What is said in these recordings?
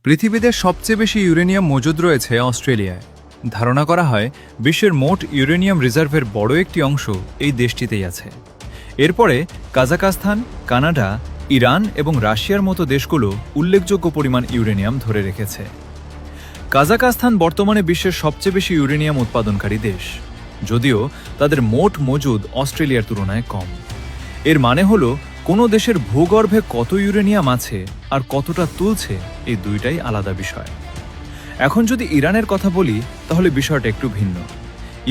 পৃথিবীতে সবচেয়ে বেশি ইউরেনিয়াম মজুদ রয়েছে অস্ট্রেলিয়ায়। ধারণা করা হয় বিশ্বের মোট ইউরেনিয়াম রিজার্ভের বড় একটি অংশ এই দেশটিতেই আছে। এরপরে কাজাকস্তান, কানাডা, ইরান এবং রাশিয়ার মতো দেশগুলো উল্লেখযোগ্য পরিমাণ ইউরেনিয়াম ধরে রেখেছে। কাজাকস্তান বর্তমানে বিশ্বের সবচেয়ে বেশি ইউরেনিয়াম উৎপাদনকারী দেশ, যদিও তাদের মোট মজুদ অস্ট্রেলিয়ার তুলনায় কম। এর মানে হলো কোনো দেশের ভূগর্ভে কত ইউরেনিয়াম আছে আর কতটা তুলছে, এই দুইটাই আলাদা বিষয়। এখন যদি ইরানের কথা বলি তাহলে বিষয়টা একটু ভিন্ন।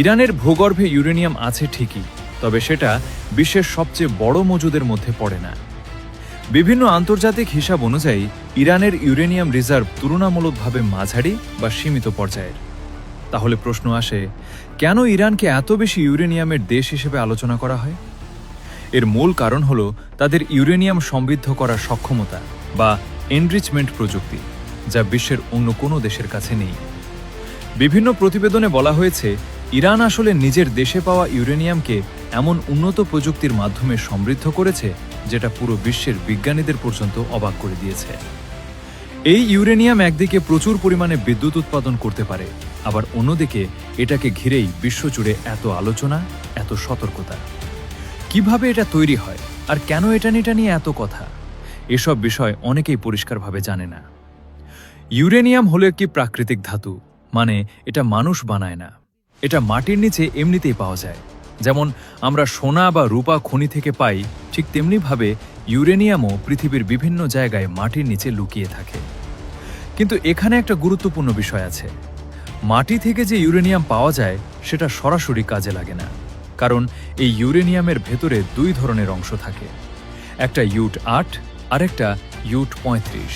ইরানের ভূগর্ভে ইউরেনিয়াম আছে ঠিকই, তবে সেটা বিশ্বের সবচেয়ে বড় মজুদের মধ্যে পড়ে না। বিভিন্ন আন্তর্জাতিক হিসাব অনুযায়ী ইরানের ইউরেনিয়াম রিজার্ভ তুলনামূলকভাবে মাঝারি বা সীমিত পর্যায়ের। তাহলে প্রশ্ন আসে, কেন ইরানকে এত বেশি ইউরেনিয়ামের দেশ হিসেবে আলোচনা করা হয়? এর মূল কারণ হল তাদের ইউরেনিয়াম সমৃদ্ধ করার সক্ষমতা বা এনরিচমেন্ট প্রযুক্তি, যা বিশ্বের অন্য কোনো দেশের কাছে নেই। বিভিন্ন প্রতিবেদনে বলা হয়েছে ইরান আসলে নিজের দেশে পাওয়া ইউরেনিয়ামকে এমন উন্নত প্রযুক্তির মাধ্যমে সমৃদ্ধ করেছে যেটা পুরো বিশ্বের বিজ্ঞানীদের পর্যন্ত অবাক করে দিয়েছে। এই ইউরেনিয়াম একদিকে প্রচুর পরিমাণে বিদ্যুৎ উৎপাদন করতে পারে, আবার অন্যদিকে এটাকে ঘিরেই বিশ্বজুড়ে এত আলোচনা, এত সতর্কতা। কিভাবে এটা তৈরি হয় আর কেন এটা নিয়ে এত কথা, এসব বিষয় অনেকেই পরিষ্কারভাবে জানে না। ইউরেনিয়াম হলো একটি প্রাকৃতিক ধাতু, মানে এটা মানুষ বানায় না। এটা মাটির নিচে এমনিতেই পাওয়া যায়। যেমন আমরা সোনা বা রূপা খনি থেকে পাই, ঠিক তেমনিভাবে ইউরেনিয়ামও পৃথিবীর বিভিন্ন জায়গায় মাটির নিচে লুকিয়ে থাকে। কিন্তু এখানে একটা গুরুত্বপূর্ণ বিষয় আছে। মাটি থেকে যে ইউরেনিয়াম পাওয়া যায় সেটা সরাসরি কাজে লাগে না, কারণ এই ইউরেনিয়ামের ভেতরে দুই ধরনের অংশ থাকে, একটা ইউট-8 আর একটা ইউট-35।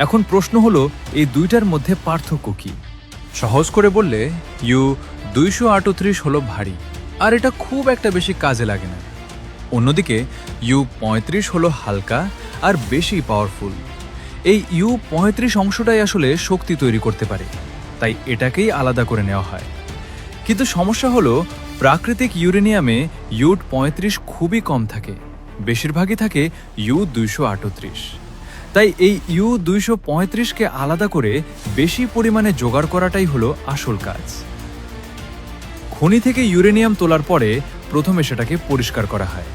এখন প্রশ্ন হলো, এই দুইটার মধ্যে পার্থক্য কি? সহজ করে বললে ইউ-238 হলো ভারী আর এটা খুব একটা বেশি কাজে লাগে না। অন্যদিকে ইউ-35 হলো হালকা আর বেশি পাওয়ারফুল। এই ইউ-35 অংশটাই আসলে শক্তি তৈরি করতে পারে, তাই এটাকেই আলাদা করে নেওয়া হয়। কিন্তু সমস্যা হলো প্রাকৃতিক ইউরেনিয়ামে ইউট-35 খুবই কম থাকে, বেশিরভাগই থাকে ইউ-238। তাই এই ইউ-235কে আলাদা করে বেশি পরিমাণে জোগাড় করাটাই হলো আসল কাজ। খনি থেকে ইউরেনিয়াম তোলার পরে প্রথমে সেটাকে পরিষ্কার করা হয়।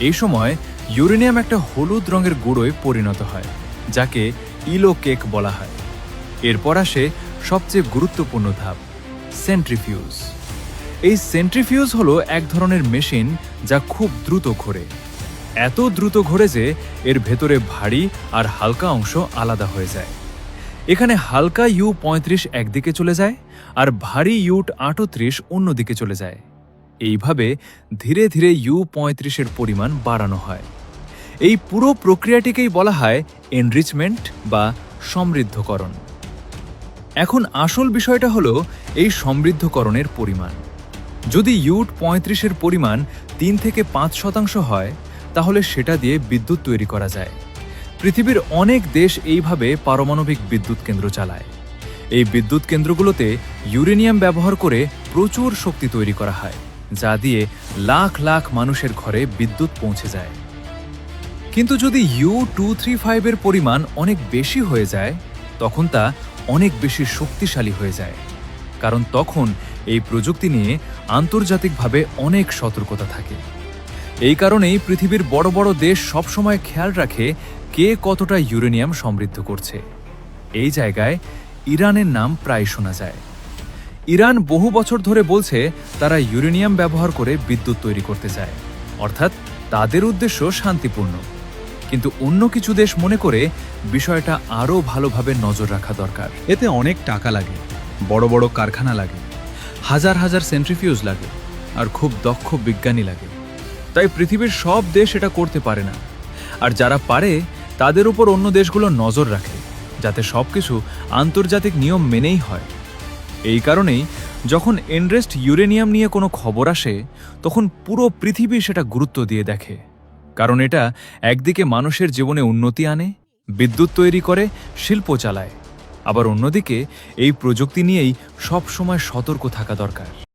এই সময় ইউরেনিয়াম একটা হলুদ রঙের গুঁড়োয় পরিণত হয়, যাকে ইলো কেক বলা হয়। এরপর আসে সবচেয়ে গুরুত্বপূর্ণ ধাপ, সেন্ট্রিফিউজ। এই সেন্ট্রিফিউজ হলো এক ধরনের মেশিন যা খুব দ্রুত ঘোরে। এত দ্রুত ঘোরে যে এর ভেতরে ভারী আর হালকা অংশ আলাদা হয়ে যায়। এখানে হালকা ইউ-35 একদিকে চলে যায় আর ভারী ইউট-38 অন্যদিকে চলে যায়। এইভাবে ধীরে ধীরে ইউ-35 পরিমাণ বাড়ানো হয়। এই পুরো প্রক্রিয়াটিকেই বলা হয় এনরিচমেন্ট বা সমৃদ্ধকরণ। এখন আসল বিষয়টা হলো এই সমৃদ্ধকরণের পরিমাণ। যদি ইউট-35 পরিমাণ 3 থেকে 5% হয়, তাহলে সেটা দিয়ে বিদ্যুৎ তৈরি করা যায়। পৃথিবীর অনেক দেশ এইভাবে পারমাণবিক বিদ্যুৎ কেন্দ্র চালায়। এই বিদ্যুৎ কেন্দ্রগুলোতে ইউরেনিয়াম ব্যবহার করে প্রচুর শক্তি তৈরি করা হয়, যা দিয়ে লাখ লাখ মানুষের ঘরে বিদ্যুৎ পৌঁছে যায়। কিন্তু যদি ইউ-235 পরিমাণ অনেক বেশি হয়ে যায়, তখন তা অনেক বেশি শক্তিশালী হয়ে যায়, কারণ তখন এই প্রযুক্তি নিয়ে আন্তর্জাতিকভাবে অনেক সতর্কতা থাকে। এই কারণেই পৃথিবীর বড় বড় দেশ সবসময় খেয়াল রাখে কে কতটা ইউরেনিয়াম সমৃদ্ধ করছে। এই জায়গায় ইরানের নাম প্রায় শোনা যায়। ইরান বহু বছর ধরে বলছে তারা ইউরেনিয়াম ব্যবহার করে বিদ্যুৎ তৈরি করতে চায়, অর্থাৎ তাদের উদ্দেশ্য শান্তিপূর্ণ। কিন্তু অন্য কিছু দেশ মনে করে বিষয়টা আরও ভালোভাবে নজর রাখা দরকার। এতে অনেক টাকা লাগে, বড় বড় কারখানা লাগে, হাজার হাজার সেন্ট্রিফিউজ লাগে আর খুব দক্ষ বিজ্ঞানী লাগে। তাই পৃথিবীর সব দেশ এটা করতে পারে না, আর যারা পারে তাদের উপর অন্য দেশগুলো নজর রাখে, যাতে সবকিছু আন্তর্জাতিক নিয়ম মেনেই হয়। এই কারণেই যখন এনরেস্ট ইউরেনিয়াম নিয়ে কোনো খবর আসে, তখন পুরো পৃথিবী সেটা গুরুত্ব দিয়ে দেখে, কারণ এটা একদিকে মানুষের জীবনে উন্নতি আনে, বিদ্যুৎ তৈরি করে, শিল্প চালায়, আবার অন্যদিকে এই প্রযুক্তি নিয়েই সবসময় সতর্ক থাকা দরকার।